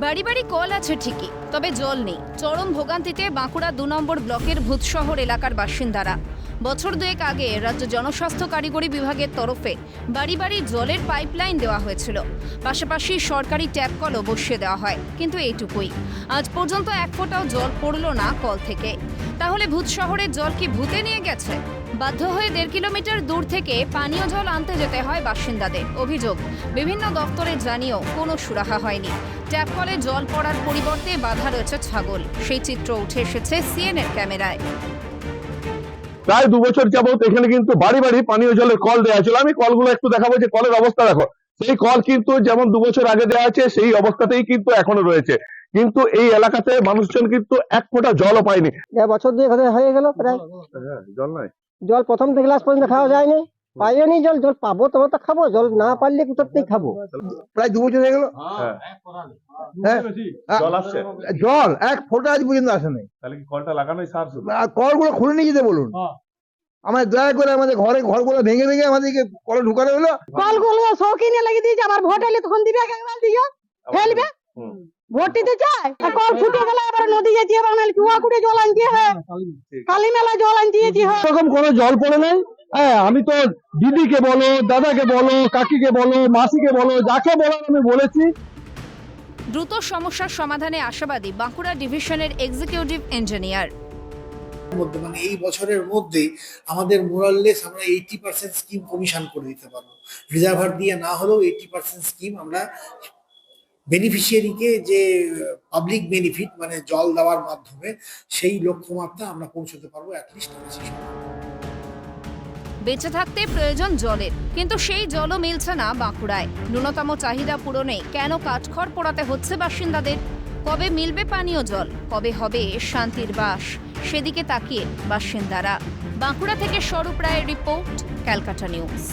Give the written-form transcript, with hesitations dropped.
বাড়ি বাড়ি কল আছে ঠিকই, তবে জল নেই। চরম ভোগান্তিতে বাঁকুড়া ২ নম্বর ব্লকের ভূতশহর এলাকার বাসিন্দারা। বছর দুয়েক আগে রাজ্য জনস্বাস্থ্য কারিগরি বিভাগের তরফে বাড়ি বাড়ি জলের পাইপলাইন দেওয়া হয়েছিল। পাশাপাশি সরকারি ট্যাপ কলও বসিয়ে দেওয়া হয়, কিন্তু এইটুকুই। আজ পর্যন্ত এক ফোঁটাও জল পড়লো না কল থেকে। তাহলে ভূতশহরের জল কি ভূতে নিয়ে গেছে? বাধ্য হয়ে ১.৫ কিলোমিটার দূর থেকে পানীয় জল আনতে যেতে হয় বাসিন্দাদের। অভিযোগ, বিভিন্ন দপ্তরে জানিয়েও কোনো সুরাহা হয়নি। ট্যাপ কলে জল পড়ার পরিবর্তে বাধা রয়েছে ছাগল। সেই চিত্র উঠে এসেছে সিএনএর ক্যামেরায়। প্রায় ২ বছর যাবত এখানে কিন্তু বাড়ি বাড়ি পানীয় জলের কল দেওয়া ছিল। আমি কলগুলো একটু দেখাবো যে কলের অবস্থা দেখো। সেই কল কিন্তু যেমন ২ বছর আগে দেওয়া আছে সেই অবস্থাতেই কিন্তু এখনো রয়েছে। কিন্তু এই এলাকাতে মানুষজন কিন্তু এক ফোঁটা জলও পায়নি। বছর ২ হয়ে গেল প্রায়। জল নাই, জল প্রথম থেকে ক্লাস পর্যন্ত খাওয়া যায়নি, পাইনি জল। জল পাবো তবে তো খাবো, জল না পারলে কোথাতেই খাবো। প্রায় ২ বছর হয়ে গেল। জল আসছে, জল এক ফোঁটা আজ পর্যন্ত আসে নাই। তাহলে কি কলটা লাগানোই সার? কলগুলো খুলে নিয়ে যেতে বলুন। আমাদের দয়া করে আমাদের ঘরগুলো ভেঙে ভেঙে আমাদেরকে কলে ঢুকানো হলো। কলগুলো শৌখিনে লাগিয়ে দিয়েছে, আবার ভোট এলে তখন দিবে, একবার দিয়ে ফেলবে। ভোট দিতে চায়, কল ফুটে গেলে আবার নদী যেতে হবে, নাহলে কুয়া কুড়ে জল আনতে হয়, কালী মেলা জল আনতে যেতে হয়। এরকম কোনো জল পড়ে নাই। হ্যাঁ, আমি তো দিদিকে বলো, দাদাকে বলো, কাকিকে বলো, মাসিকে বলো, যাকে বলার আমি বলেছি। দ্রুত সমস্যার সমাধানে আশাবাদী বাঁকুড়া ডিভিশনের এক্সিকিউটিভ ইঞ্জিনিয়ার। মানে এই বছরের মধ্যে আমাদের মোরাললেস আমরা 80% স্কিম কমিশন করে দিতে পারবো। রিজার্ভার দিয়ে না হলেও 80% স্কিম আমরা বেনিফিশিয়ারিকে যে পাবলিক বেনিফিট মানে জল দেওয়ার মাধ্যমে সেই লক্ষ্যমাত্রা আমরা পৌঁছতে পারবো অ্যাটলিস্ট। বেঁচে থাকতে প্রয়োজন জলের, কিন্তু সেই জলও মিলছে না বাঁকুড়ায়। ন্যূনতম চাহিদা পূরণে কেন কাঠখড় পোড়াতে হচ্ছে বাসিন্দাদের? কবে মিলবে পানীয় জল? কবে হবে শান্তির বাস? সেদিকে তাকিয়ে বাসিন্দারা। বাঁকুড়া থেকে স্বরূপ রায়ের রিপোর্ট, ক্যালকাটা নিউজ।